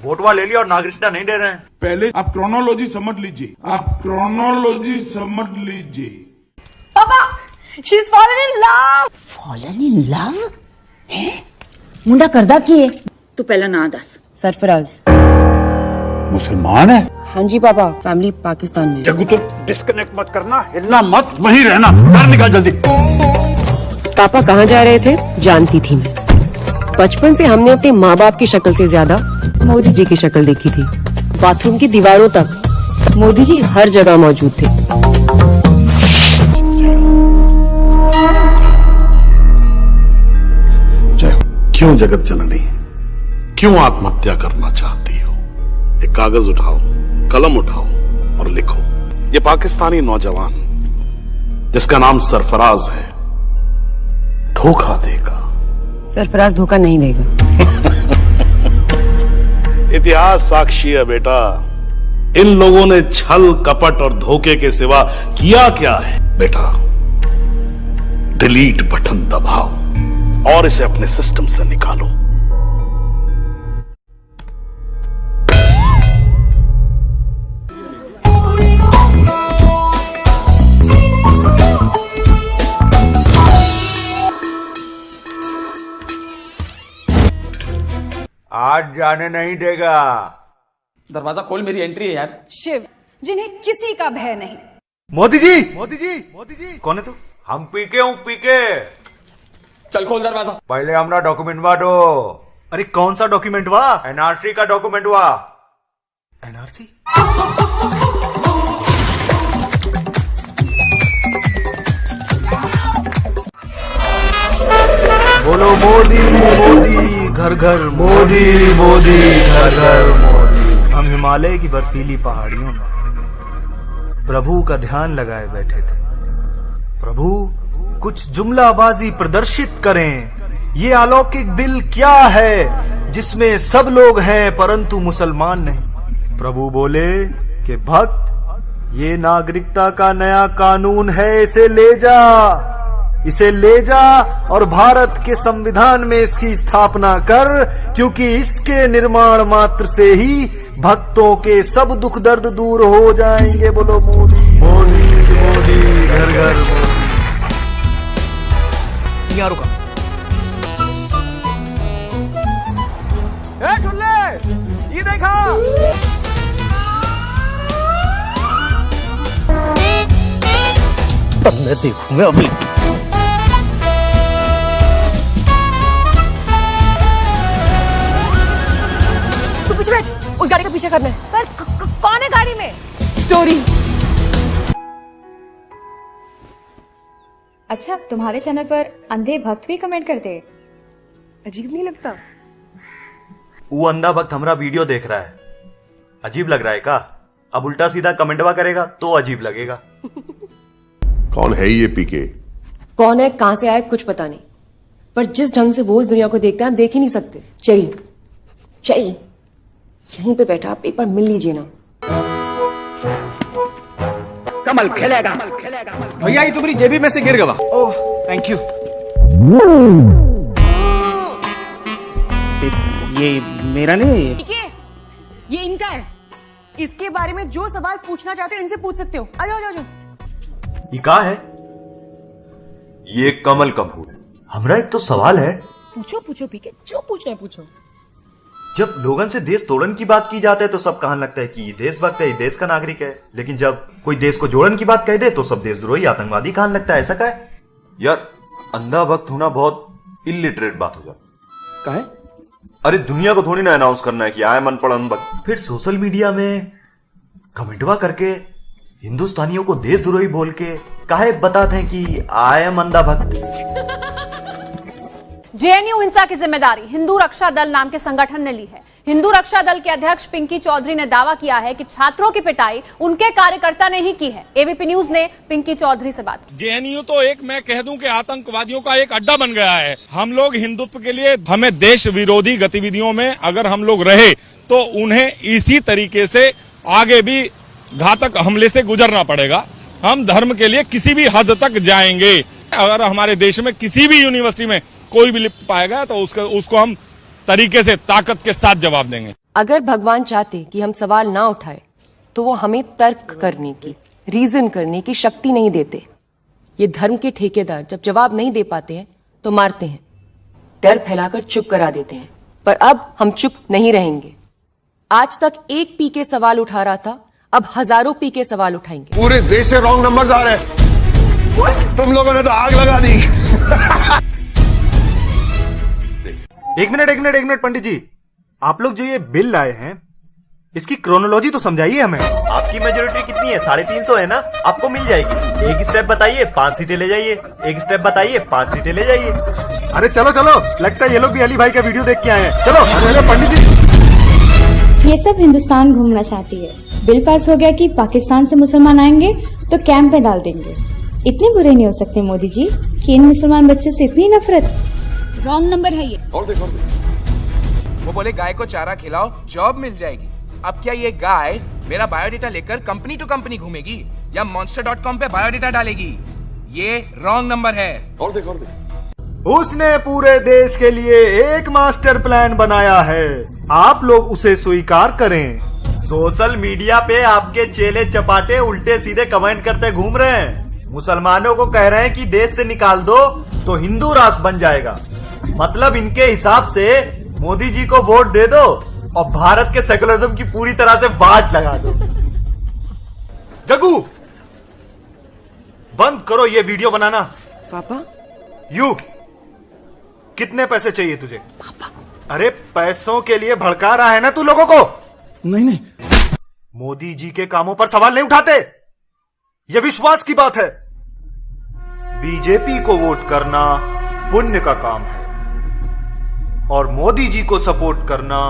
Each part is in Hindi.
वोटवा ले लिया और नागरिकता नहीं दे रहे हैं। पहले आप क्रोनोलॉजी समझ लीजिए, पापा, she's fallen in love. Fallen in love? है? मुंडा करदा की है? तू पहला ना दस। सरफराज। मुसलमान है? हाँ जी पापा, फैमिली पाकिस्तान में। जग्गू तुम डिस्कनेक्ट मत करना, हिलना मत, वहीं रहना, बाहर निकल जल्दी। पापा कहाँ जा रहे थे जानती थी मैं। बचपन से हमने अपने माँ बाप की शक्ल से ज्यादा मोदी जी की शक्ल देखी थी। बाथरूम की दीवारों तक मोदी जी हर जगह मौजूद थे। क्यों जगत जननी, क्यों आत्महत्या करना चाहती हो? एक कागज उठाओ, कलम उठाओ और लिखो। ये पाकिस्तानी नौजवान जिसका नाम सरफराज है धोखा देगा। सरफराज धोखा नहीं देगा। इतिहास साक्षी है बेटा। इन लोगों ने छल कपट और धोखे के सिवा किया क्या है? बेटा डिलीट बटन दबाओ और इसे अपने सिस्टम से निकालो। आज जाने नहीं देगा। दरवाजा खोल, मेरी एंट्री है यार। शिव, जिन्हें किसी का भय नहीं। मोदी जी, मोदी जी, मोदी जी, कौन है तू? हम पीके हूँ, पीके। चल खोल दरवाजा। पहले हमारा डॉक्यूमेंट वा दो। अरे कौन सा डॉक्यूमेंट वा? एनआरसी का डॉक्यूमेंट वा। एनआरसी? बोलो मोदी मोदी घर घर मोदी मोदी घर घर मोदी। हम हिमालय की बर्फीली पहाड़ियों में प्रभु का ध्यान लगाए बैठे थे। प्रभु कुछ जुमलाबाजी प्रदर्शित करें। ये अलौकिक बिल क्या है जिसमें सब लोग हैं परंतु मुसलमान नहीं? प्रभु बोले कि भक्त, ये नागरिकता का नया कानून है, इसे ले जा, इसे ले जा और भारत के संविधान में इसकी स्थापना कर, क्योंकि इसके निर्माण मात्र से ही भक्तों के सब दुख दर्द दूर हो जाएंगे। बोलो मोदी मोदी मोदी घर घर मोदी। यहाँ रुका। ए ठुल्ले, ये देखा। तब मैं देखूंगा अभी। तू पीछे बैठ, उस गाड़ी का पीछे करना है। पर कौन है गाड़ी में? स्टोरी। अच्छा, तुम्हारे चैनल पर अंधे भक्त भी कमेंट करते हैं? अजीब नहीं लगता? वो अंधा भक्त हमारा वीडियो देख रहा है, अजीब लग रहा है का? अब उल्टा सीधा कमेंटवा करेगा तो अजीब लगेगा। कौन है ये पीके? कौन है, कहां से आया, कुछ पता नहीं, पर जिस ढंग से वो इस दुनिया को देखता है हम देख ही नहीं सकते। चाहिए यहीं पे बैठा, आप एक बार मिल लीजिए ना। कमल खेलेगा। भैया ये तो मेरी जेबी में से गिर गया। Oh thank you. ये मेरा नहीं, ठीक है, ये इनका है। इसके बारे में जो सवाल पूछना चाहते हो इनसे पूछ सकते हो। आ जाओ। ये कहा है? ये कमल का फूल है। हमरा एक तो सवाल है। पूछो पीके, जो पूछना है पूछो। जब लोगन से देश तोड़न की बात की जाती है तो सब कहने लगता है कि ये देशभक्त है, ये देश का नागरिक है, लेकिन जब कोई देश को जोड़न की बात कह दे तो सब देशद्रोही आतंकवादी कहने लगता है। ऐसा का है? यार अंधा भक्त होना बहुत इलिटरेट बात हो जाती है। अरे दुनिया को थोड़ी ना अनाउंस करना है कि आए मन पढ़ भक्त। फिर सोशल मीडिया में कमेंटवा करके हिंदुस्तानियों को देशद्रोही बोल के काहे बताते हैं कि आई एम अंधा भक्त। जेएनयू हिंसा की जिम्मेदारी हिंदू रक्षा दल नाम के संगठन ने ली है। हिंदू रक्षा दल के अध्यक्ष पिंकी चौधरी ने दावा किया है कि छात्रों की पिटाई उनके कार्यकर्ता ने ही की है। एबीपी न्यूज ने पिंकी चौधरी से बात की। जेएनयू तो एक मैं कह दूं कि आतंकवादियों का एक अड्डा बन गया है। हम लोग हिंदुत्व के लिए, हमें देश विरोधी गतिविधियों में अगर हम लोग रहे तो उन्हें इसी तरीके से आगे भी घातक हमले से गुजरना पड़ेगा। हम धर्म के लिए किसी भी हद तक जाएंगे। अगर हमारे देश में किसी भी यूनिवर्सिटी में कोई भी लिप्त पाएगा तो उसको हम तरीके से ताकत के साथ जवाब देंगे। अगर भगवान चाहते कि हम सवाल ना उठाए तो वो हमें तर्क करने की, रीजन करने की शक्ति नहीं देते। ये धर्म के ठेकेदार जब जवाब नहीं दे पाते हैं तो मारते हैं, डर फैलाकर चुप करा देते हैं। पर अब हम चुप नहीं रहेंगे। आज तक एक पी के सवाल उठा रहा था, अब हजारों पी के सवाल उठाएंगे। पूरे देश से रॉन्ग नंबर्स आ रहे हैं। तुम लोगों ने तो आग लगा दी। एक मिनट पंडित जी, आप लोग जो ये बिल लाए हैं इसकी क्रोनोलॉजी तो समझाइए हमें। आपकी मेजोरिटी कितनी है? 350 है ना? आपको मिल जाएगी। एक स्टेप बताइए, 5 सीटें ले जाइए। एक स्टेप बताइए, 5 सीटें ले जाइए। अरे चलो चलो, लगता है ये लोग भी अली भाई का वीडियो देख के आए हैं। चलो। अरे पंडित जी, ये सब हिंदुस्तान घूमना चाहती है। बिल पास हो गया कि पाकिस्तान से मुसलमान आएंगे तो कैंप में डाल देंगे। इतने बुरे नहीं हो सकते मोदी जी कि इन मुसलमान बच्चों से इतनी नफरत। रॉन्ग नंबर है ये। और देखो वो बोले गाय को चारा खिलाओ, जॉब मिल जाएगी। अब क्या ये गाय मेरा बायोडेटा लेकर कंपनी टू कंपनी घूमेगी या monster.com पे बायोडेटा डालेगी? ये रॉन्ग नंबर है। और देखो उसने पूरे देश के लिए एक मास्टर प्लान बनाया है, आप लोग उसे स्वीकार करें। सोशल मीडिया पे आपके चेले चपाटे उल्टे सीधे कमेंट करते घूम रहे हैं। मुसलमानों को कह रहे हैं कि देश से निकाल दो तो हिंदू राष्ट्र बन जाएगा। मतलब इनके हिसाब से मोदी जी को वोट दे दो और भारत के सेकुलरिज्म की पूरी तरह से वाट लगा दो। जग्गू, बंद करो ये वीडियो बनाना। पापा, यू कितने पैसे चाहिए तुझे? पापा, अरे पैसों के लिए भड़का रहा है ना तू लोगों को? नहीं। मोदी जी के कामों पर सवाल नहीं उठाते, यह विश्वास की बात है। बीजेपी को वोट करना पुण्य का काम है और मोदी जी को सपोर्ट करना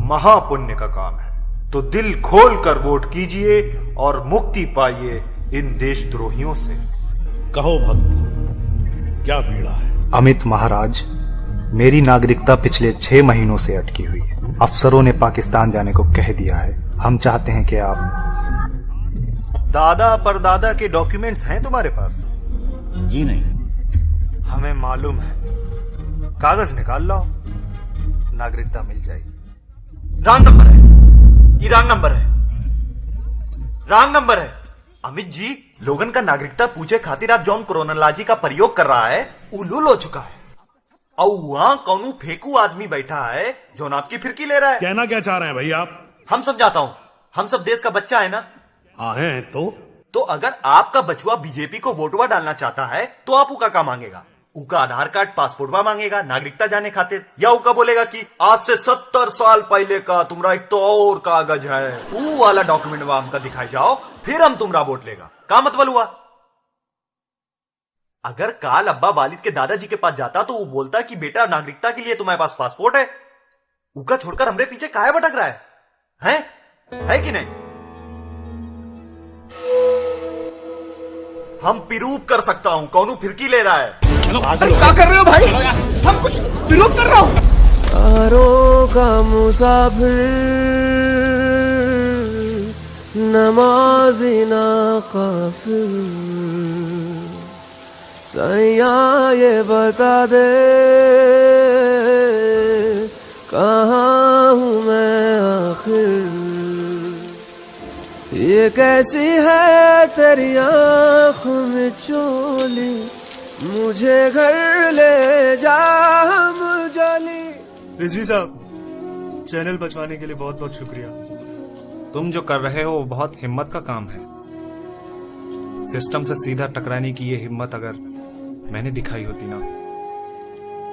महापुण्य का काम है। तो दिल खोल कर वोट कीजिए और मुक्ति पाइए इन देशद्रोहियों से। कहो भक्त, क्या पीड़ा है? अमित महाराज, मेरी नागरिकता पिछले 6 महीनों से अटकी हुई है। अफसरों ने पाकिस्तान जाने को कह दिया है। हम चाहते हैं कि आप। दादा परदादा के डॉक्यूमेंट्स हैं तुम्हारे पास? जी नहीं। हमें मालूम है, कागज निकाल लो, नागरिकता मिल जाएगी। रॉन्ग नंबर है, ये रॉन्ग नंबर है, रॉन्ग नंबर है। अमित जी, लोगन का नागरिकता पूछे खातिर आप जॉन क्रोनोलॉजी का प्रयोग कर रहा है, उलूल हो चुका है। और वहां कौन फेंकू आदमी बैठा है जो आपकी फिरकी ले रहा है। कहना क्या चाह रहे हैं भाई आप? हम समझाता हूं, हम सब देश का बच्चा है ना। हाँ है तो अगर आपका बचुआ बीजेपी को वोटवा डालना चाहता है तो आप उका मांगेगा? उका आधार कार्ड पासपोर्टवा मांगेगा नागरिकता जाने खातिर, या उका बोलेगा कि आज से 70 साल पहले का तुमरा एक तो और कागज है, वो वाला डॉक्यूमेंट हमका दिखाई जाओ, फिर हम तुमरा वोट लेगा। का मतलब हुआ? अगर काल अब्बा वालिद के दादाजी के पास जाता तो वो बोलता कि बेटा नागरिकता के लिए तुम्हारे पास पासपोर्ट है। उका छोड़कर हमरे पीछे काहे भटक रहा है? है कि नहीं? हम प्रूफ कर सकता हूं कौन फिरकी ले रहा है। अरे क्या कर रहे हो भाई? हम कुछ विरोध कर रहा हूं। आरों का मुसाफिर नमाज़ी ना काफिर, सैया ये बता दे कहाँ हूँ मैं आखिर। ये कैसी है तेरी आँखों में चोली, मुझे घर ले जा हम जाली। रिजवी साहब, चैनल बचवाने के लिए बहुत बहुत शुक्रिया। तुम जो कर रहे हो वो बहुत हिम्मत का काम है। सिस्टम से सीधा टकराने की ये हिम्मत अगर मैंने दिखाई होती ना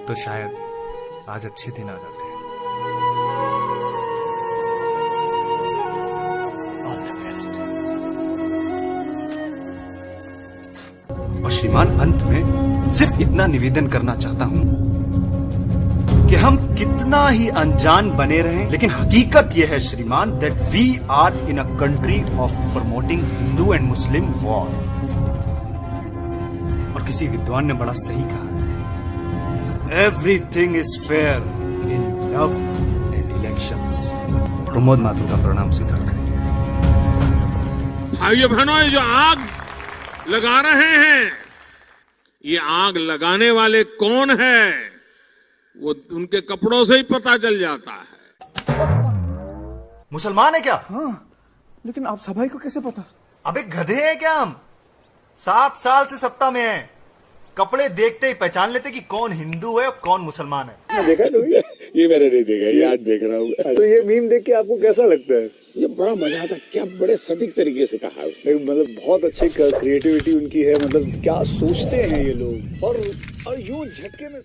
तो शायद आज अच्छे दिन आ जाते। और श्रीमान, अंत में सिर्फ इतना निवेदन करना चाहता हूं कि हम कितना ही अनजान बने रहें, लेकिन हकीकत यह है श्रीमान that we are in a country of promoting Hindu and Muslim war. और किसी विद्वान ने बड़ा सही कहा है, everything is fair in love and elections. Pramod Mathur का प्रणाम स्वीकार करें। भाइयों बहनों, ये जो आग लगा रहे हैं, ये आग लगाने वाले कौन है वो उनके कपड़ों से ही पता चल जाता है। मुसलमान है क्या? हाँ, लेकिन आप सभाई को कैसे पता? अबे गधे हैं क्या हम? 7 साल से सत्ता में हैं। कपड़े देखते ही पहचान लेते कि कौन हिंदू है और कौन मुसलमान है। देखा ये मैंने नहीं देखा, ये आज देख रहा हूँ। तो ये मीम देख के आपको कैसा लगता है? ये बड़ा मजा आता है, क्या बड़े सटीक तरीके से कहा उसने। मतलब बहुत अच्छी क्रिएटिविटी उनकी है, मतलब क्या सोचते हैं ये लोग, और यूं झटके में